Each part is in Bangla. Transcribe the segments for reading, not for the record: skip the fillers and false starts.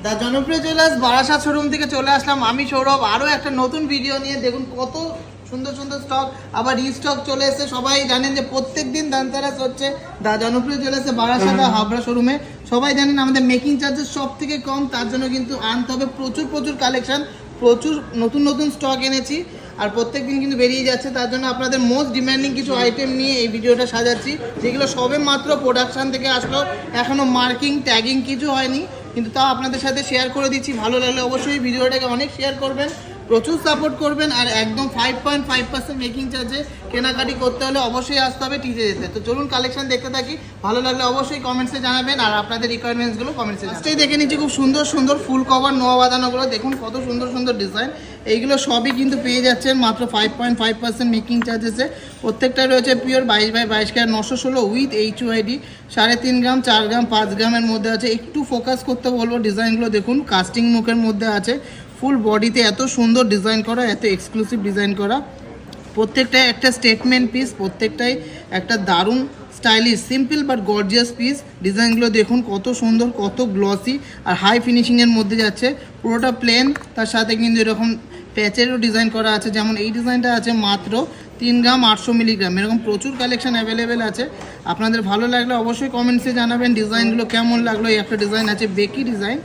দা জনপ্রিয় জুয়েলার্স বারাসাত শোরুম থেকে চলে আসলাম আমি সৌরভ আরও একটা নতুন ভিডিও নিয়ে। দেখুন কত সুন্দর সুন্দর স্টক, আবার রিস্টক চলে এসেছে। সবাই জানেন যে প্রত্যেক দিন ধানতেরাস হচ্ছে দা জনপ্রিয় জুয়েলার্সে বারাসাত আর হাবড়া শোরুমে। সবাই জানেন আমাদের মেকিং চার্জেস সব থেকে কম, তার জন্য কিন্তু আনতে হবে প্রচুর কালেকশন, প্রচুর নতুন নতুন স্টক এনেছি আর প্রত্যেক দিন কিন্তু বেরিয়ে যাচ্ছে। তার জন্য আপনাদের মোস্ট ডিম্যান্ডিং কিছু আইটেম নিয়ে এই ভিডিওটা সাজাচ্ছি, যেগুলো সবে মাত্র প্রোডাকশান থেকে আসলো, এখনও মার্কিং ট্যাগিং কিছু হয়নি, কিন্তু তাও আপনাদের সাথে শেয়ার করে দিচ্ছি। ভালো লাগলে অবশ্যই ভিডিওটাকে অনেক শেয়ার করবেন, প্রচুর সাপোর্ট করবেন। আর একদম 5.5% মেকিং চার্জে কেনাকাটি করতে হলে অবশ্যই আসতে হবে টিজে যেতে। তো চলুন কালেকশন দেখতে থাকি, ভালো লাগলে অবশ্যই কমেন্টসে জানাবেন আর আপনাদের রিকোয়ারমেন্টসগুলো কমেন্টসে জানাবেন। দেখে নিচ্ছি খুব সুন্দর সুন্দর ফুল কভার নোয়া বাঁধানোগুলো, দেখুন কত সুন্দর সুন্দর ডিজাইন। এইগুলো সবই কিন্তু পেয়ে যাচ্ছেন মাত্র 5.5% মেকিং চার্জেসে। প্রত্যেকটা রয়েছে pure 22x22 carat 916 with HUID, 3.5 gram, 4 gram, 5 গ্রামের মধ্যে আছে। একটু ফোকাস করতে বলবো, ডিজাইনগুলো দেখুন কাস্টিং মুখের মধ্যে আছে, ফুল বডিতে এত সুন্দর ডিজাইন করা, এত এক্সক্লুসিভ ডিজাইন করা। প্রত্যেকটাই একটা স্টেটমেন্ট পিস, প্রত্যেকটাই একটা দারুণ stylish simple but gorgeous piece. ডিজাইনগুলো দেখুন কত সুন্দর, কত গ্লসি আর হাই ফিনিশিংয়ের মধ্যে যাচ্ছে। পুরোটা প্লেন, তার সাথে কিন্তু এরকম প্যাচেরও ডিজাইন করা আছে। যেমন এই ডিজাইনটা আছে মাত্র 3 গ্রাম 800 মিলিগ্রাম। এরকম প্রচুর কালেকশন অ্যাভেলেবেল আছে। আপনাদের ভালো লাগলে অবশ্যই কমেন্টসে জানাবেন ডিজাইনগুলো কেমন লাগলো। এই একটা ডিজাইন আছে বেকি ডিজাইন,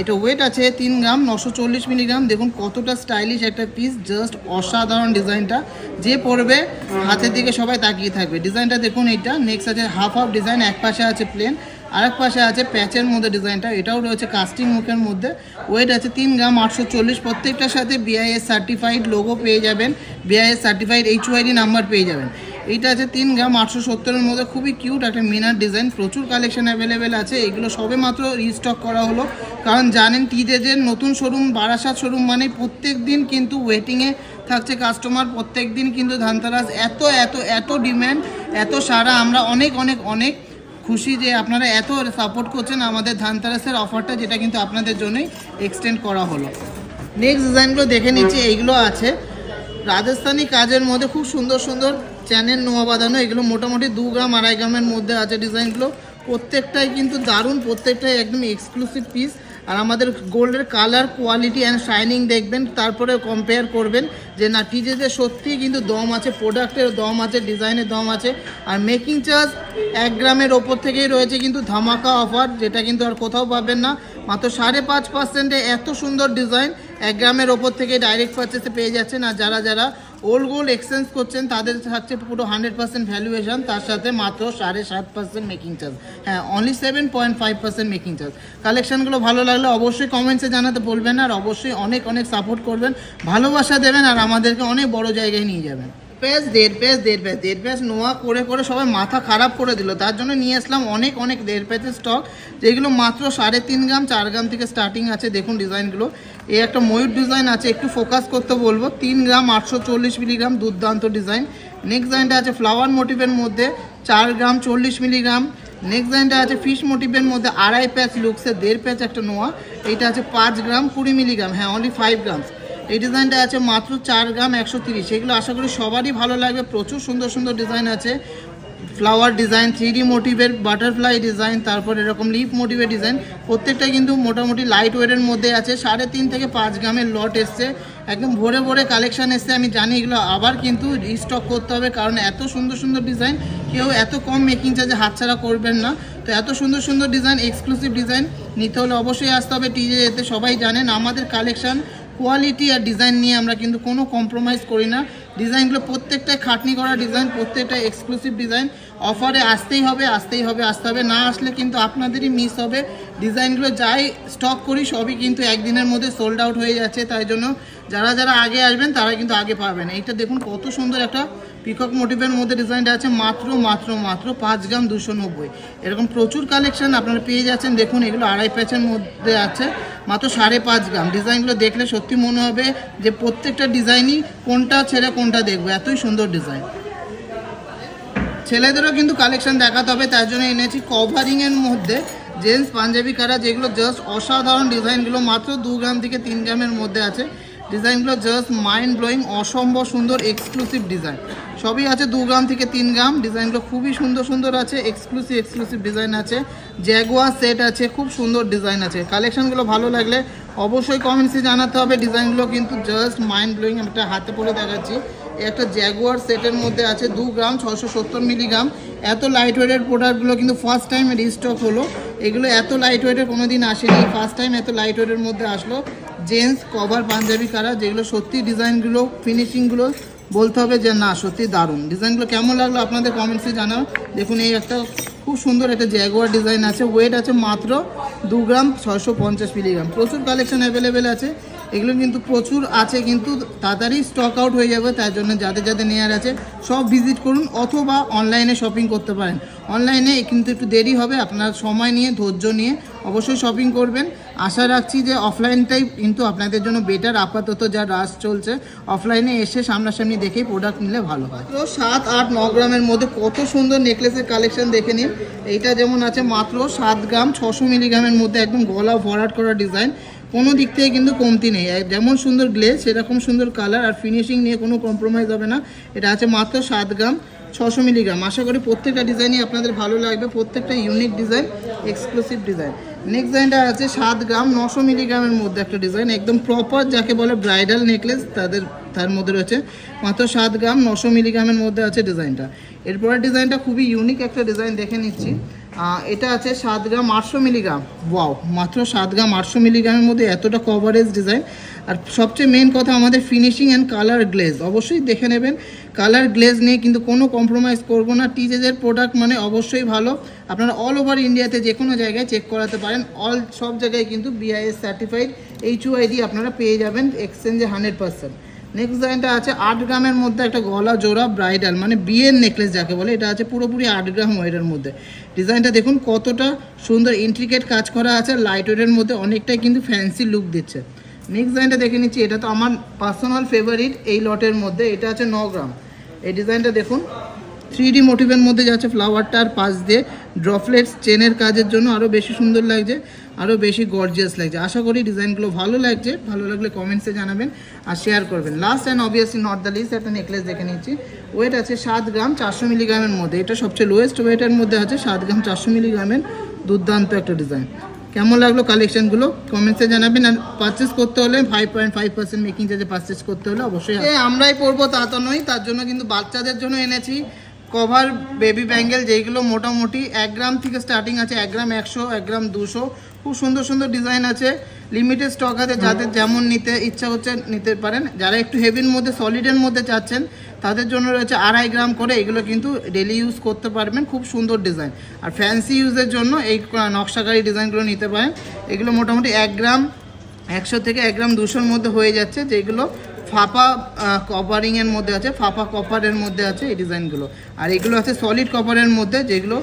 এটা ওয়েট আছে 3 গ্রাম 940 মিলিগ্রাম। দেখুন কতটা স্টাইলিশ একটা পিস, জাস্ট অসাধারণ ডিজাইনটা। যে পরবে হাতের দিকে সবাই তাকিয়ে থাকবে। ডিজাইনটা দেখুন, এইটা নেক্সট আছে হাফ ডিজাইন, এক পাশে আছে প্লেন, আরেক পাশে আছে প্যাচের মধ্যে ডিজাইনটা। এটাও রয়েছে কাস্টিং মুখের মধ্যে, ওয়েট আছে 3 গ্রাম 840। প্রত্যেকটার সাথে BIS সার্টিফাইড লোগো পেয়ে যাবেন, BIS সার্টিফাইড HUID নাম্বার পেয়ে যাবেন। এইটা আছে 3 গ্রাম 870-এর মধ্যে, খুবই কিউট একটা মিনার ডিজাইন। প্রচুর কালেকশন অ্যাভেলেবেল আছে। এগুলো সবে মাত্র রিস্টক করা হলো, কারণ জানেন টিজেজের নতুন শোরুম বারাসাত শোরুম মানে প্রত্যেক দিন কিন্তু ওয়েটিংয়ে থাকছে কাস্টমার। প্রত্যেক দিন কিন্তু ধানতেরাস এত এত এত ডিম্যান্ড, এত সারা। আমরা অনেক অনেক অনেক খুশি যে আপনারা এত সাপোর্ট করছেন আমাদের ধানতেরাসের অফারটা, যেটা কিন্তু আপনাদের জন্যই এক্সটেন্ড করা হলো। নেক্সট ডিজাইনগুলো দেখে নিচ্ছি। এইগুলো আছে রাজস্থানি কাজের মধ্যে, খুব সুন্দর সুন্দর চ্যানেল নোয়া বাঁধানো। এগুলো মোটামুটি 2 গ্রাম 2.5 গ্রামের মধ্যে আছে ডিজাইনগুলো। প্রত্যেকটাই কিন্তু দারুণ, প্রত্যেকটাই একদম এক্সক্লুসিভ পিস। আর আমাদের গোল্ডের কালার কোয়ালিটি অ্যান্ড শাইনিং দেখবেন, তারপরে কম্পেয়ার করবেন যে না টিজেতে সত্যিই কিন্তু দম আছে, প্রোডাক্টের দম আছে, ডিজাইনের দম আছে। আর মেকিং চার্জ 1 গ্রামের ওপর থেকেই রয়েছে কিন্তু ধামাকা অফার, যেটা কিন্তু আর কোথাও পাবেন না। মাত্র 5.5%-এ এত সুন্দর ডিজাইন 1 গ্রামের ওপর থেকে ডাইরেক্ট পারচেসে পেয়ে যাচ্ছেন। আর যারা যারা ওল্ড গোল্ড এক্সচেঞ্জ করছেন তাদের থাকছে পুরো 100% ভ্যালুয়েশন, তার সাথে মাত্র 7.5% মেকিং চার্জ। হ্যাঁ, অনলি 7.5% মেকিং চার্জ। কালেকশনগুলো ভালো লাগলে অবশ্যই কমেন্টসে জানাতে বলবেন, আর অবশ্যই অনেক অনেক সাপোর্ট করবেন, ভালোবাসা দেবেন, আর আমাদেরকে অনেক বড় জায়গায় নিয়ে যাবেন। দেড় প্যাচ নোয়া করে করে সবাই মাথা খারাপ করে দিল। তার জন্য নিয়ে আসলাম অনেক অনেক 1.5 প্যাচের স্টক, যেগুলো মাত্র 3.5 গ্রাম 4 গ্রাম থেকে স্টার্টিং আছে। দেখুন ডিজাইনগুলো, এই একটা ময়ূর ডিজাইন আছে, একটু ফোকাস করতে বলবো। 3 গ্রাম 840 মিলিগ্রাম, দুর্দান্ত ডিজাইন। নেক্সট ডিজাইনটা আছে ফ্লাওয়ার মোটিভের মধ্যে, 4 গ্রাম 40 মিলিগ্রাম। নেক্সট ডিজাইনটা আছে ফিশ মোটিভের মধ্যে, 2.5 প্যাচ লুকসে 1.5 প্যাচ একটা নোয়া। এইটা আছে 5 গ্রাম 20 মিলিগ্রাম, হ্যাঁ অনলি 5 গ্রামস। এই ডিজাইনটা আছে মাত্র 4 গ্রাম 130। এগুলো আশা করি সবারই ভালো লাগবে। প্রচুর সুন্দর সুন্দর ডিজাইন আছে, ফ্লাওয়ার ডিজাইন, 3D মোটিভের বাটারফ্লাই ডিজাইন, তারপর এরকম লিফ মোটিভের ডিজাইন। প্রত্যেকটা কিন্তু মোটামুটি লাইট ওয়েটের মধ্যে আছে। 3.5 থেকে 5 গ্রামের লট এসছে, একদম ভরে ভরে কালেকশান এসছে। আমি জানি এগুলো আবার কিন্তু রিস্টক করতে হবে, কারণ এত সুন্দর সুন্দর ডিজাইন কেউ এত কম মেকিং চার্জে হাতছাড়া করবেন না। তো এত সুন্দর সুন্দর ডিজাইন, এক্সক্লুসিভ ডিজাইন নিতে হলে অবশ্যই আসতে হবে টিজে যেতে। সবাই জানেন আমাদের কালেকশান কোয়ালিটি আর ডিজাইন নিয়ে আমরা কিন্তু কোনো কম্প্রোমাইজ করি না। ডিজাইনগুলো প্রত্যেকটাই খাটনি করা ডিজাইন, প্রত্যেকটা এক্সক্লুসিভ ডিজাইন। অফারে আসতেই হবে, আসতে হবে, না আসলে কিন্তু আপনাদেরই মিস হবে। ডিজাইনগুলো যাই স্টক করি সবই কিন্তু একদিনের মধ্যে সোল্ড আউট হয়ে যাচ্ছে। তাই জন্য যারা যারা আগে আসবেন তারা কিন্তু আগে পাবেন। এইটা দেখুন কত সুন্দর একটা পিকক মোটিভের মধ্যে ডিজাইনটা আছে, মাত্র মাত্র মাত্র 5 গ্রাম 290। এরকম প্রচুর কালেকশন আপনারা পেয়ে যাচ্ছেন। দেখুন এগুলো 2.5 প্যাচের মধ্যে আছে, মাত্র 5.5 গ্রাম। ডিজাইনগুলো দেখলে সত্যি মনে হবে যে প্রত্যেকটা ডিজাইনই কোনটা ছেড়ে কোনটা দেখবো, এতই সুন্দর ডিজাইন। ছেলেদেরও কিন্তু কালেকশন দেখাতে হবে, তার জন্য এনেছি কভারিংয়ের মধ্যে জেন্টস পাঞ্জাবি কারা, যেগুলো জাস্ট অসাধারণ ডিজাইনগুলো। মাত্র 2 গ্রাম থেকে 3 গ্রামের মধ্যে আছে। ডিজাইনগুলো জাস্ট মাইন্ড ব্লোয়িং, অসম্ভব সুন্দর এক্সক্লুসিভ ডিজাইন। সবই আছে 2 গ্রাম থেকে 3 গ্রাম। ডিজাইনগুলো খুবই সুন্দর সুন্দর আছে, এক্সক্লুসিভ ডিজাইন আছে। জ্যাগুয়ার সেট আছে, খুব সুন্দর ডিজাইন আছে। কালেকশনগুলো ভালো লাগলে অবশ্যই কমেন্টসে জানাতে হবে। ডিজাইনগুলো কিন্তু জাস্ট মাইন্ড ব্লোয়িং। আমি একটা হাতে পরে দেখাচ্ছি, একটা জ্যাগুয়ার সেটের মধ্যে আছে 2 গ্রাম 670 মিলিগ্রাম। এত লাইট ওয়েটের প্রোডাক্টগুলো কিন্তু ফার্স্ট টাইম রিস্টক হলো। এগুলো এত লাইট ওয়েটের কোনো দিন আসেনি, ফার্স্ট টাইম এত লাইট ওয়েটের মধ্যে আসলো। জেন্টস কভার পাঞ্জাবি কারা, যেগুলো সত্যি ডিজাইনগুলো ফিনিশিংগুলো বলতে হবে যে না সত্যি দারুণ। ডিজাইনগুলো কেমন লাগলো আপনাদের কমেন্টসে জানাও। দেখুন এই একটা খুব সুন্দর একটা জ্যাগুয়ার ডিজাইন আছে, ওয়েট আছে মাত্র 2 গ্রাম 650 মিলিগ্রাম। প্রচুর কালেকশন অ্যাভেলেবেল আছে, এগুলো কিন্তু প্রচুর আছে, কিন্তু তাড়াতাড়ি স্টক আউট হয়ে যাবে। তার জন্য যাদের যাদের নেওয়ার আছে সব ভিজিট করুন, অথবা অনলাইনে শপিং করতে পারেন। অনলাইনে কিন্তু একটু দেরি হবে, আপনার সময় নিয়ে ধৈর্য নিয়ে অবশ্যই শপিং করবেন। আশা রাখছি যে অফলাইনটাই কিন্তু আপনাদের জন্য বেটার। আপাতত যা রাশ চলছে, অফলাইনে এসে সামনাসামনি দেখেই প্রোডাক্ট নিলে ভালো হয়। তো 7, 8, 9 গ্রামের মধ্যে কত সুন্দর নেকলেসের কালেকশন দেখে নিন। এইটা যেমন আছে মাত্র 7 গ্রাম 600 মিলিগ্রামের মধ্যে, একদম গলা ভরাট করা ডিজাইন, কোনো দিক থেকে কিন্তু কমতি নেই। যেমন সুন্দর গ্লেজ সেরকম সুন্দর কালার, আর ফিনিশিং নিয়ে কোনো কম্প্রোমাইজ হবে না। এটা আছে মাত্র 7 গ্রাম 600 মিলিগ্রাম। আশা করি প্রত্যেকটা ডিজাইনই আপনাদের ভালো লাগবে, প্রত্যেকটা unique design, exclusive design. Next ডিজাইনটা আছে 7 গ্রাম 900 মিলিগ্রামের মধ্যে একটা ডিজাইন, একদম প্রপার যাকে বলে ব্রাইডাল নেকলেস, তার মধ্যে রয়েছে মাত্র 7 গ্রাম 900 মিলিগ্রামের মধ্যে আছে ডিজাইনটা। এরপরের ডিজাইনটা খুবই ইউনিক একটা ডিজাইন দেখে নিচ্ছি। এটা আছে 7 গ্রাম 800 মিলিগ্রাম। ওয়াও, মাত্র 7 গ্রাম 800 মিলিগ্রামের মধ্যে এতটা কভারেজ ডিজাইন। আর সবচেয়ে মেন কথা আমাদের ফিনিশিং অ্যান্ড কালার গ্লেজ অবশ্যই দেখে নেবেন। কালার গ্লেজ নিয়ে কিন্তু কোনো কম্প্রোমাইজ করবো না। টিজেজের প্রোডাক্ট মানে অবশ্যই ভালো। আপনারা অল ওভার ইন্ডিয়াতে যে কোনো জায়গায় চেক করাতে পারেন, সব জায়গায় কিন্তু BIS সার্টিফাইড HUID আপনারা পেয়ে যাবেন এক্সচেঞ্জে 100%। নেক্সট ডিজাইনটা আছে 8 গ্রামের মধ্যে একটা গলা জোড়া ব্রাইডাল মানে বিয়ের নেকলেস যাকে বলে, এটা আছে পুরোপুরি 8 গ্রাম ওয়েটের মধ্যে। ডিজাইনটা দেখুন কতটা সুন্দর ইন্ট্রিকেট কাজ করা আছে, লাইট ওয়েটের মধ্যে অনেকটাই কিন্তু ফ্যান্সি লুক দিচ্ছে। নেক্সট ডিজাইনটা দেখে নিচ্ছি, এটা তো আমার পার্সোনাল ফেভারিট এই লটের মধ্যে। এটা আছে 9 গ্রাম। এই ডিজাইনটা দেখুন 3D মোটিভের মধ্যে যাচ্ছে ফ্লাওয়ারটার পাশ দিয়ে ড্রপলেটস চেনের কাজের জন্য আরও বেশি সুন্দর লাগছে, আরও বেশি গর্জিয়াস লাগছে। আশা করি ডিজাইনগুলো ভালো লাগছে, ভালো লাগলে কমেন্টসে জানাবেন আর শেয়ার করবেন। Last and obviously not the least একটা নেকলেস দেখে নিচ্ছি। ওয়েট আছে 7 গ্রাম 400 মিলিগ্রামের মধ্যে, এটা সবচেয়ে লোয়েস্ট ওয়েটের মধ্যে আছে 7 গ্রাম 400 মিলিগ্রামের। দুর্দান্ত একটা ডিজাইন। কেমন লাগলো কালেকশনগুলো কমেন্টসে জানাবেন। আর পারচেস করতে হলে 5.5% মেকিং চার্জে পারচেস করতে হলে অবশ্যই আমরাই পরবো তা তো নয়, তার জন্য কিন্তু বাচ্চাদের জন্য এনেছি কভার বেবি ব্যাঙ্গেল, যেইগুলো মোটামুটি 1 গ্রাম থেকে স্টার্টিং আছে, 1 গ্রাম 100, 1 গ্রাম 200। খুব সুন্দর সুন্দর ডিজাইন আছে, লিমিটেড স্টক আছে। যাদের যেমন নিতে ইচ্ছা হচ্ছে নিতে পারেন। যারা একটু হেভির মধ্যে সলিডের মধ্যে চাচ্ছেন তাদের জন্য রয়েছে 2.5 গ্রাম করে, এগুলো কিন্তু ডেলি ইউজ করতে পারবেন। খুব সুন্দর ডিজাইন। আর ফ্যান্সি ইউজের জন্য এই নকশাকারী ডিজাইনগুলো নিতে পারেন। এগুলো মোটামুটি 1 গ্রাম 100 থেকে 1 গ্রাম 200-র মধ্যে হয়ে যাচ্ছে, যেগুলো ফাপা কভারিংয়ের মধ্যে আছে, ফাপা কপারের মধ্যে আছে এই ডিজাইনগুলো। আর এগুলো আছে সলিড কপারের মধ্যে, যেগুলো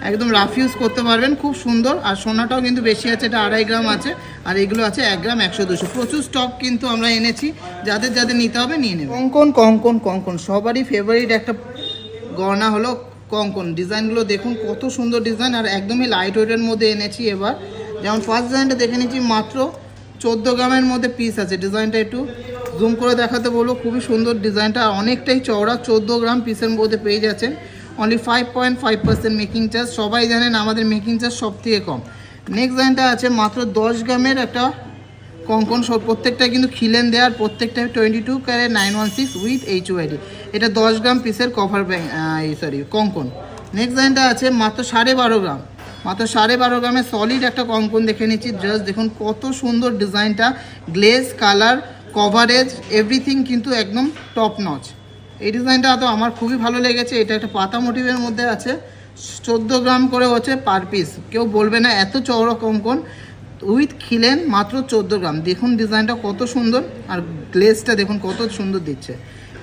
একদম রাফ ইউজ করতে পারবেন, খুব সুন্দর। আর সোনাটাও কিন্তু বেশি আছে, এটা 2.5 গ্রাম আছে। আর এগুলো আছে 1 গ্রাম 100, 200। প্রচুর স্টক কিন্তু আমরা এনেছি, যাদের যাদের নিতে হবে নিয়ে নেবেন। কঙ্কন সবারই ফেভারিট একটা গহনা হলো কঙ্কন। ডিজাইনগুলো দেখুন কত সুন্দর ডিজাইন, আর একদমই লাইট ওয়েটের মধ্যে এনেছি এবার। যেমন ফার্স্ট ডিজাইনটা দেখে নিচ্ছি, মাত্র 14 গ্রামের মধ্যে পিস আছে। ডিজাইনটা একটু জুম করে দেখাতে বলবো, খুবই সুন্দর ডিজাইনটা, আর অনেকটাই চওড়া। 14 গ্রাম পিসের মধ্যে পেয়ে যাচ্ছেন। Only 5.5% making charge. সবাই জানেন আমাদের মেকিং চার্জ সব থেকে কম। নেক্সট ডিজাইনটা আছে মাত্র 10 গ্রামের একটা কঙ্কন, প্রত্যেকটা কিন্তু খিলেন দেওয়ার, প্রত্যেকটা 22 ক্যারেট 916 উইথ HUID। এটা 10 গ্রাম পিসের কভার কঙ্কন। নেক্সট ডিজাইনটা আছে মাত্র 12.5 গ্রাম, মাত্র 12.5 গ্রামের সলিড একটা কঙ্কন দেখে নিচ্ছি। জাস্ট দেখুন কত সুন্দর ডিজাইনটা, গ্লেজ, কালার, কভারেজ, এভরিথিং কিন্তু একদম টপ নচ। এই ডিজাইনটা তো আমার খুবই ভালো লেগেছে। এটা একটা পাতা মোটিভের মধ্যে আছে, 14 গ্রাম করে হচ্ছে পার পিস। কেউ বলবে না এত চওড়া কঙ্কন উইথ খিলেন, মাত্র 14 গ্রাম। দেখুন ডিজাইনটা কত সুন্দর, আর গ্লেজটা দেখুন কত সুন্দর দিচ্ছে।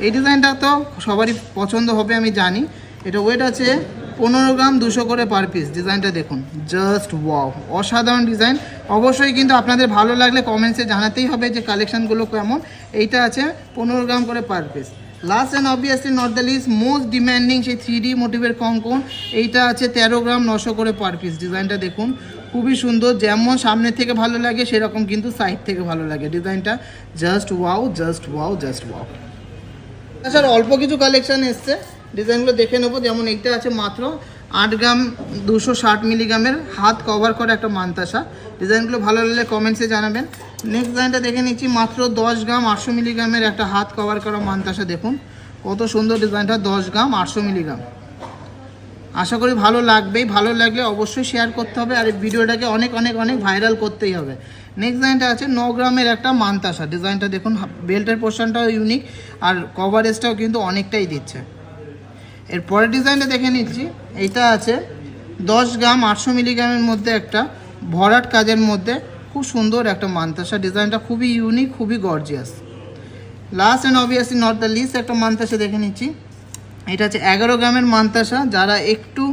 এই ডিজাইনটা তো সবারই পছন্দ হবে আমি জানি। এটা ওয়েট আছে 15 গ্রাম 200 করে পার পিস। ডিজাইনটা দেখুন, জাস্ট ওয়াও, অসাধারণ ডিজাইন। অবশ্যই কিন্তু আপনাদের ভালো লাগলে কমেন্টসে জানাতেই হবে যে কালেকশানগুলো কেমন। এইটা আছে 15 গ্রাম করে per piece. Last and obviously not the least, most demanding সেই 3D মোটিভের কঙ্কন, এইটা আছে 13 গ্রাম 900 করে পার পিস। ডিজাইনটা দেখুন খুবই সুন্দর, যেমন সামনে থেকে ভালো লাগে সেরকম কিন্তু সাইড থেকে ভালো লাগে। ডিজাইনটা just wow, just wow, just wow. Sir অল্প কিছু কালেকশান এসছে, ডিজাইনগুলো দেখে নেবো। যেমন এইটা আছে মাত্র 8 গ্রাম 260 মিলিগ্রামের হাত কভার করা একটা মান্তাসা। ডিজাইনগুলো ভালো লাগলে কমেন্টসে জানাবেন। নেক্সট ডিজাইনটা দেখে নিচ্ছি, মাত্র 10 গ্রাম 800 মিলিগ্রামের একটা হাত কভার করা মান্তাসা। দেখুন কত সুন্দর ডিজাইনটা, 10 গ্রাম 800 মিলিগ্রাম। আশা করি ভালো লাগবেই, ভালো লাগলে অবশ্যই শেয়ার করতে হবে আর এই ভিডিওটাকে অনেক অনেক অনেক ভাইরাল করতেই হবে। নেক্সট ডিজাইনটা আছে 9 গ্রামের একটা মান্তাসা। ডিজাইনটা দেখুন, বেল্টের পোর্শনটাও ইউনিক আর কভারেজটাও কিন্তু অনেকটাই দিচ্ছে। এর পরের ডিজাইনটা দেখে নিচ্ছি, এইটা আছে 10 গ্রাম 800 মিলিগ্রামের মধ্যে একটা ভরাট কাজের মধ্যে খুব সুন্দর একটা মান্তাসা। ডিজাইনটা খুবই ইউনিক, খুবই gorgeous. Last and obviously not the least একটা মান্তাসা দেখে নিচ্ছি, এটা হচ্ছে 11 গ্রামের মান্তাসা। যারা একটু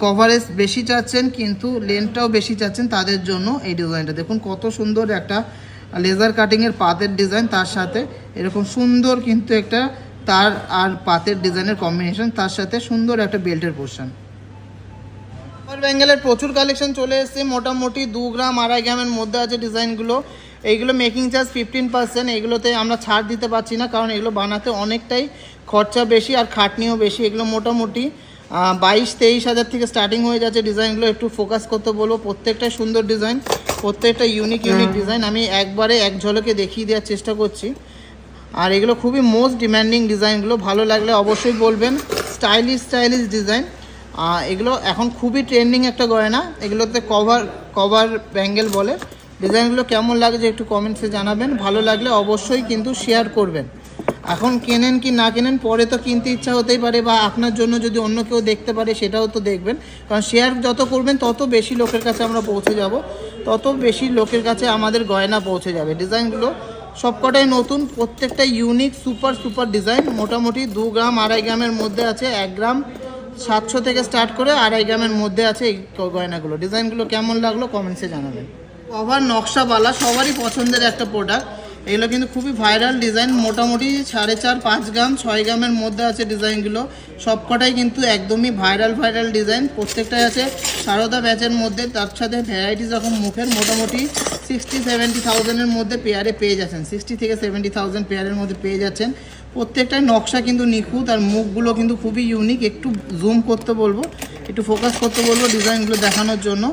কভারেজ বেশি চাচ্ছেন কিন্তু লেন্থটাও বেশি চাচ্ছেন তাদের জন্য এই ডিজাইনটা দেখুন, কত সুন্দর একটা লেজার কাটিংয়ের পাতের ডিজাইন, তার সাথে এরকম সুন্দর কিন্তু একটা তার আর পাতের ডিজাইনের কম্বিনেশন, তার সাথে সুন্দর একটা বেল্টের পোর্শন। বেঙ্গলের প্রচুর কালেকশন চলে এসেছে, মোটামুটি 2 গ্রাম 2.5 গ্রামের মধ্যে আছে ডিজাইনগুলো। এইগুলো মেকিং চার্জ 15%, এগুলোতে আমরা ছাড় দিতে পারছি না কারণ এগুলো বানাতে অনেকটাই খরচা বেশি আর খাটনিও বেশি। এগুলো মোটামুটি 22-23 হাজার থেকে স্টার্টিং হয়ে যাচ্ছে। ডিজাইনগুলো একটু ফোকাস করতে বলবো, প্রত্যেকটাই সুন্দর ডিজাইন, প্রত্যেকটা ইউনিক ডিজাইন। আমি একবারে এক ঝলকে দেখিয়ে দেওয়ার চেষ্টা করছি। আর এগুলো খুবই মোস্ট ডিম্যান্ডিং ডিজাইনগুলো, ভালো লাগলে অবশ্যই বলবেন। স্টাইলিশ ডিজাইন, এগুলো এখন খুবই ট্রেন্ডিং একটা গয়না। এগুলোতে কভার ব্যাঙ্গেল বলে। ডিজাইনগুলো কেমন লাগে একটু কমেন্টসে জানাবেন, ভালো লাগলে অবশ্যই কিন্তু শেয়ার করবেন। এখন কেনেন কি না কেনেন, পরে তো কিনতে ইচ্ছা হতেই পারে, বা আপনার জন্য যদি অন্য কেউ দেখতে পারে সেটাও তো দেখবেন, কারণ শেয়ার যত করবেন তত বেশি লোকের কাছে আমরা পৌঁছে যাব, তত বেশি লোকের কাছে আমাদের গয়না পৌঁছে যাবে। ডিজাইনগুলো সবকটাই নতুন, প্রত্যেকটা ইউনিক সুপার ডিজাইন। মোটামুটি 2 গ্রাম 2.5 গ্রামের মধ্যে আছে, 1 গ্রাম 700 থেকে স্টার্ট করে 2.5 গ্রামের মধ্যে আছে এই গয়নাগুলো। ডিজাইনগুলো কেমন লাগলো কমেন্টসে জানাবেন। কভার নকশাওয়ালা সবারই পছন্দের একটা প্রোডাক্ট, এগুলো কিন্তু খুবই ভাইরাল ডিজাইন। মোটামুটি 4.5 গ্রাম 6 গ্রামের মধ্যে আছে ডিজাইনগুলো, সবকটাই কিন্তু একদমই ভাইরাল ডিজাইন। প্রত্যেকটাই আছে সারদা ব্যাচের মধ্যে, তার সাথে ভ্যারাইটিস রকম মুখের। মোটামুটি 60-70,000-এর মধ্যে পেয়ারে পেয়ে যাচ্ছেন, 60 থেকে 70,000 পেয়ারের মধ্যে পেয়ে যাচ্ছেন। প্রত্যেকটাই নকশা কিন্তু নিখুঁত আর মুখগুলো কিন্তু খুবই ইউনিক। একটু জুম করতে বলবো, একটু ফোকাস করতে বলবো ডিজাইনগুলো দেখানোর জন্য।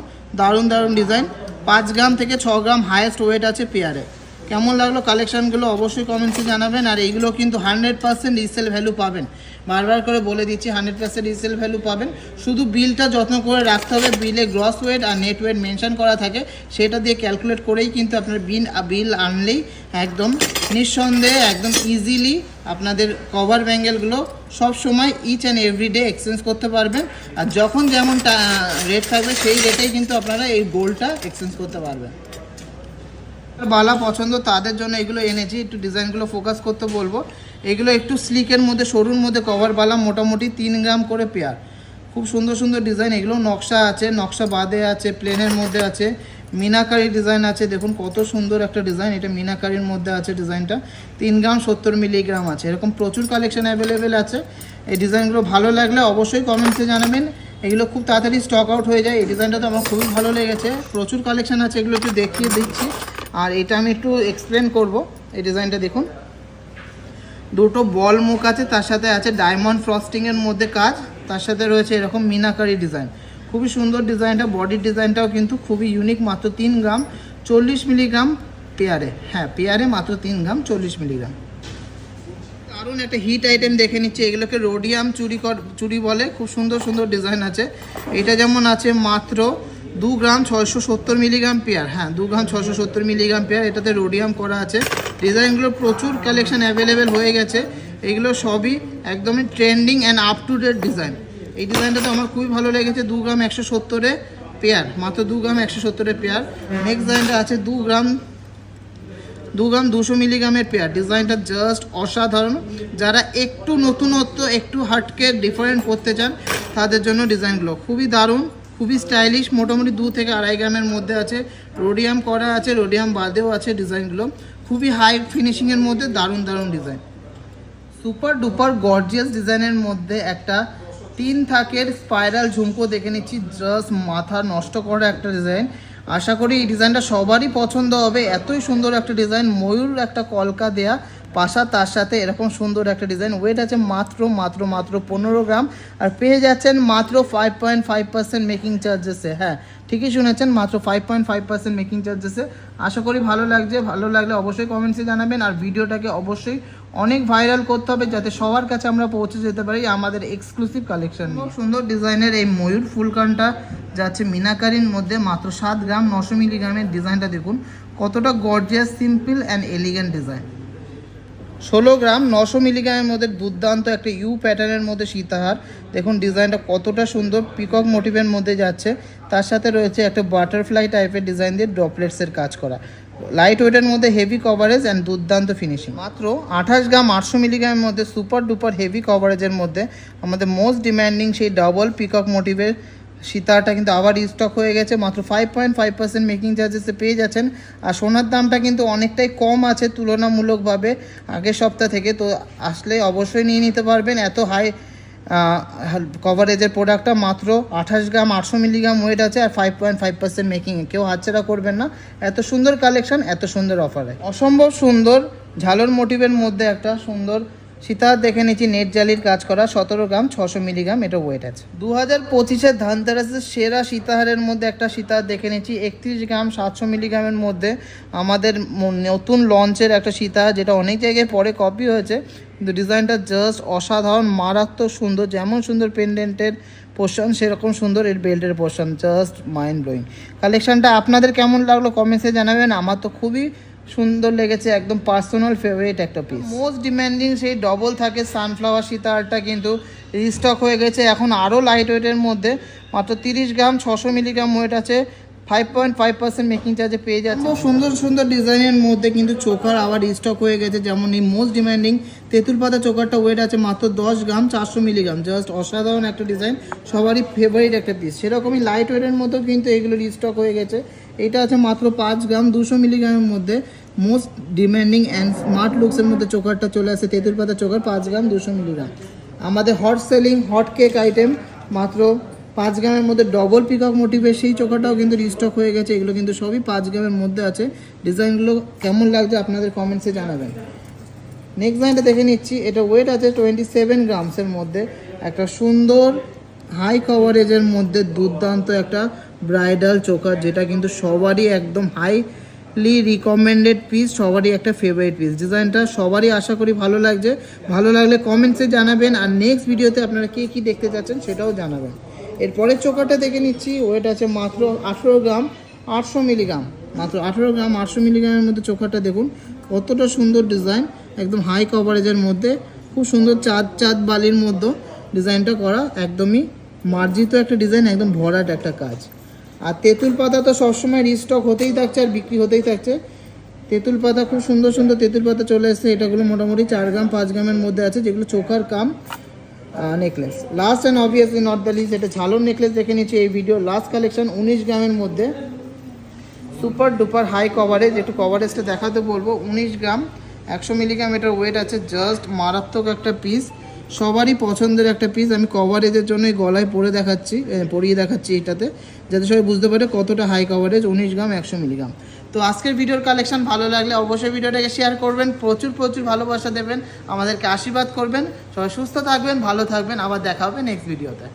দারুণ ডিজাইন। 5 গ্রাম থেকে 6 গ্রাম হাইয়েস্ট ওয়েট আছে পেয়ারে। কেমন লাগলো কালেকশানগুলো অবশ্যই কমেন্টসে জানাবেন। আর এইগুলো কিন্তু 100% রিসেল ভ্যালু পাবেন, বারবার করে বলে দিচ্ছি 100% রিসেল ভ্যালু পাবেন। শুধু বিলটা যত্ন করে রাখতে হবে, বিলে গ্রস ওয়েট আর নেট ওয়েট মেনশন করা থাকে, সেটা দিয়ে ক্যালকুলেট করেই কিন্তু আপনার বিল আনলেই একদম নিঃসন্দেহে একদম ইজিলি আপনাদের কভার ব্যাঙ্গেলগুলো সব সময় ইচ অ্যান্ড এভরিডে এক্সচেঞ্জ করতে পারবেন। আর যখন যেমন রেট থাকবে সেই রেটেই কিন্তু আপনারা এই গোল্ডটা এক্সচেঞ্জ করতে পারবেন। বালা পছন্দ তাদের জন্য এগুলো এনেছি, একটু ডিজাইনগুলো ফোকাস করতে বলবো। এগুলো একটু স্লিকের মধ্যে, সরুর মধ্যে কভার বালা, মোটামুটি 3 গ্রাম করে পেয়ার। খুব সুন্দর ডিজাইন। এগুলো নকশা আছে, নকশা বাদে আছে, প্লেনের মধ্যে আছে, মিনাকারি ডিজাইন আছে। দেখুন কত সুন্দর একটা ডিজাইন, এটা মিনাকারির মধ্যে আছে ডিজাইনটা। 3 গ্রাম 70 মিলিগ্রাম আছে। এরকম প্রচুর কালেকশন অ্যাভেলেবেল আছে। এই ডিজাইনগুলো ভালো লাগলে অবশ্যই কমেন্টসে জানাবেন। এগুলো খুব তাড়াতাড়ি স্টক আউট হয়ে যায়। এই ডিজাইনটা তো আমার খুবই ভালো লেগেছে, প্রচুর কালেকশন আছে, এগুলো একটু দেখিয়ে দিচ্ছি। আর এটা আমি একটু এক্সপ্লেন করব। এই ডিজাইনটা দেখুন, দুটো বল মুখ আছে, তার সাথে আছে ডায়মন্ড ফ্রস্টিংয়ের মধ্যে কাজ, তার সাথে রয়েছে এরকম মিনাকারি ডিজাইন। খুবই সুন্দর ডিজাইনটা, বডির ডিজাইনটাও কিন্তু খুবই ইউনিক। মাত্র 3 গ্রাম 40 মিলিগ্রাম পেয়ারে, হ্যাঁ পেয়ারে মাত্র 3 গ্রাম 40 মিলিগ্রাম। দারুণ একটা হিট আইটেম দেখে নিচ্ছে, এগুলোকে রোডিয়াম চুড়ি বলে। খুব সুন্দর ডিজাইন আছে। এটা যেমন আছে মাত্র 2 গ্রাম 670 মিলিগ্রাম পেয়ার, হ্যাঁ 2 গ্রাম 670 মিলিগ্রাম পেয়ার। এটাতে রোডিয়াম করা আছে। ডিজাইনগুলো প্রচুর কালেকশন অ্যাভেলেবেল হয়ে গেছে। এগুলো সবই একদমই trending and up to date design. এই ডিজাইনটা তো আমার খুবই ভালো লেগেছে। 2 গ্রাম 170-এ পেয়ার, মাত্র 2 গ্রাম 170-এ পেয়ার। নেক্সট ডিজাইনটা আছে 2 গ্রাম 200 মিলিগ্রামের পেয়ার। ডিজাইনটা জাস্ট অসাধারণ। যারা একটু নতুনত্ব, একটু হাটকে ডিফারেন্ট করতে চান তাদের জন্য ডিজাইনগুলো খুবই দারুণ, খুবই স্টাইলিশ। মোটামুটি 2 থেকে 2.5 গ্রামের মধ্যে আছে, রোডিয়াম করা আছে, রোডিয়াম বাদেও আছে। ডিজাইনগুলো খুবই হাই ফিনিশিংয়ের মধ্যে দারুণ ডিজাইন। সুপার ডুপার গর্জিয়াস ডিজাইনের মধ্যে একটা 3 থাকের স্পাইরাল ঝুমকো দেখে নিচ্ছি, জাস্ট মাথা নষ্ট করা একটা ডিজাইন। আশা করি এই ডিজাইনটা সবারই পছন্দ হবে, এতই সুন্দর একটা ডিজাইন, ময়ূর একটা কলকা দেয়া পাশা, তার সাথে এরকম সুন্দর একটা ডিজাইন। ওয়েট আছে মাত্র 15 গ্রাম, আর পেয়ে যাচ্ছেন মাত্র 5.5% মেকিং চার্জেসে। হ্যাঁ, ঠিকই শুনেছেন, মাত্র 5.5% মেকিং চার্জেসে। আশা করি ভালো লাগছে, ভালো লাগলে অবশ্যই কমেন্টসে জানাবেন, আর ভিডিওটাকে অবশ্যই অনেক ভাইরাল করতে হবে যাতে সবার কাছে আমরা পৌঁছে যেতে পারি আমাদের এক্সক্লুসিভ কালেকশন। খুব সুন্দর ডিজাইনের এই ময়ূর ফুলকানটা যাচ্ছে মিনাকারির মধ্যে, মাত্র 7 গ্রাম 900 মিলিগ্রামের। ডিজাইনটা দেখুন কতটা gorgeous, simple and elegant design. 16 গ্রাম 900 মিলিগ্রামের মধ্যে দুর্দান্ত একটা ইউ প্যাটার্নের মধ্যে সীতাহার। দেখুন ডিজাইনটা কতটা সুন্দর, পিকক মোটিভের মধ্যে যাচ্ছে, তার সাথে রয়েছে একটা বাটারফ্লাই টাইপের ডিজাইন দিয়ে ড্রপলেটসের কাজ করা। লাইট ওয়েটের মধ্যে হেভি কভারেজ অ্যান্ড দুর্দান্ত ফিনিশিং। মাত্র 28 গ্রাম 800 মিলিগ্রামের মধ্যে সুপার ডুপার হেভি কভারেজের মধ্যে আমাদের মোস্ট ডিম্যান্ডিং সেই ডাবল পিকক মোটিভের সীতাহারটা কিন্তু আবার রিস্টক হয়ে গেছে। মাত্র 5.5% মেকিং চার্জেসে পেয়ে যাচ্ছেন। আর সোনার দামটা কিন্তু অনেকটাই কম আছে তুলনামূলকভাবে আগের সপ্তাহ থেকে, তো আসলে অবশ্যই নিয়ে নিতে পারবেন। এত হাই কভারেজের প্রোডাক্টটা মাত্র 28 গ্রাম 800 মিলিগ্রাম ওয়েট আছে, আর 5.5% মেকিংয়ে। কেউ হাতছাড়া করবেন না, এত সুন্দর কালেকশন, এত সুন্দর অফারে। অসম্ভব সুন্দর ঝালর মোটিভের মধ্যে একটা সুন্দর সীতাহার দেখে নিচ্ছি, নেট জালির কাজ করা, 17 গ্রাম 600 মিলিগ্রাম এটা ওয়েট আছে। 2025-এর ধানতেরাসের সেরা সীতাহারের মধ্যে একটা সীতাহার দেখে নিচ্ছি, 31 গ্রাম 700 মিলিগ্রামের মধ্যে আমাদের নতুন লঞ্চের একটা সীতাহার, যেটা অনেক জায়গায় পরে কপি হয়েছে, কিন্তু ডিজাইনটা জাস্ট অসাধারণ, মারাত্মক সুন্দর। যেমন সুন্দর পেন্ডেন্টের পোর্শন, সেরকম সুন্দর এর বেল্টের পোর্শন, জাস্ট মাইন্ড ব্লোয়িং। কালেকশানটা আপনাদের কেমন লাগলো কমেন্টসে জানাবেন। আমার তো খুবই সুন্দর লেগেছে, একদম পার্সোনাল ফেভারিট একটা পিস। মোস্ট ডিম্যান্ডিং সেই ডবল থাকে সানফ্লাওয়ার সীতাহারটা কিন্তু রিস্টক হয়ে গেছে এখন আরও লাইট ওয়েটের মধ্যে, মাত্র 30 গ্রাম 600 মিলিগ্রাম ওয়েট আছে, 5.5% মেকিং চার্জে পেয়ে যাচ্ছে। সুন্দর সুন্দর ডিজাইনের মধ্যে কিন্তু চোকার আবার রিস্টক হয়ে গেছে, যেমন এই মোস্ট ডিম্যান্ডিং তেঁতুল পাতা চোকারটা ওয়েট আছে মাত্র 10 গ্রাম 400 মিলিগ্রাম, জাস্ট অসাধারণ একটা ডিজাইন, সবারই ফেভারিট একটা পিস। সেরকমই লাইট ওয়েটের মধ্যেও কিন্তু এগুলো রিস্টক হয়ে গেছে। এটা আছে মাত্র 5 গ্রাম 200 মিলিগ্রামের মধ্যে, মোস্ট ডিম্যান্ডিং অ্যান্ড স্মার্ট লুকসের মধ্যে চোকারটা চলে আসে, তেঁতুল পাতা চোকার 5 গ্রাম 200 মিলিগ্রাম। আমাদের hot selling hot cake item মাত্র 5 গ্রামের মধ্যে ডবল পিকক মোটিভের সেই চোকারটাও কিন্তু রিস্টক হয়ে গেছে। এগুলো কিন্তু সবই 5 গ্রামের মধ্যে আছে। ডিজাইনগুলো কেমন লাগছে আপনাদের কমেন্টসে জানাবেন। নেক্সট ডিজাইনটা দেখে নিচ্ছি, এটা ওয়েট আছে 27 গ্রামসের মধ্যে, একটা সুন্দর হাই কভারেজের মধ্যে দুর্দান্ত একটা ব্রাইডাল চোকার, যেটা কিন্তু সবারই একদম হাইলি রিকমেন্ডেড পিস, সবারই একটা ফেভারিট পিস। ডিজাইনটা সবারই আশা করি ভালো লাগছে, ভালো লাগলে কমেন্টসে জানাবেন, আর নেক্সট ভিডিওতে আপনারা কে কী দেখতে চাচ্ছেন সেটাও জানাবেন। এরপরের চোকারটা দেখে নিচ্ছি, ওয়েট আছে মাত্র 18 গ্রাম 800 মিলিগ্রাম, মাত্র 18 গ্রাম 800 মিলিগ্রামের মধ্যে চোকারটা দেখুন কতটা সুন্দর ডিজাইন, একদম হাই কভারেজের মধ্যে, খুব সুন্দর চাঁদ বালির মধ্যে ডিজাইনটা করা, একদমই মার্জিত একটা ডিজাইন, একদম ভরাট একটা কাজ। আর তেঁতুল পাতা তো সবসময় রিস্টক হতেই থাকছে আর বিক্রি হতেই থাকছে। তেঁতুল পাতা খুব সুন্দর সুন্দর তেঁতুল পাতা চলে এসছে, এটাগুলো মোটামুটি 4 গ্রাম 5 গ্রামের মধ্যে আছে, যেগুলো চোখার কাম necklace. Last and obviously not the least, এটা ঝালর নেকলেস দেখে নিচ্ছি এই ভিডিও লাস্ট কালেকশন, 19 গ্রামের মধ্যে সুপার ডুপার হাই কভারেজ। একটু কভারেজটা দেখাতে বলবো, 19 গ্রাম 100 মিলিগ্রাম এটার ওয়েট আছে, জাস্ট মারাত্মক একটা পিস, সবারই পছন্দের একটা পিস। আমি কভারেজের জন্যই গলায় পরিয়ে দেখাচ্ছি এটাতে, যাতে সবাই বুঝতে পারে কতটা হাই কভারেজ, 19 গ্রাম 100 মিলিগ্রাম। তো আজকের ভিডিওর কালেকশন ভালো লাগলে অবশ্যই ভিডিওটাকে শেয়ার করবেন, প্রচুর প্রচুর ভালোবাসা দেবেন, আমাদেরকে আশীর্বাদ করবেন। সবাই সুস্থ থাকবেন, ভালো থাকবেন, আবার দেখা হবে নেক্সট ভিডিওতে।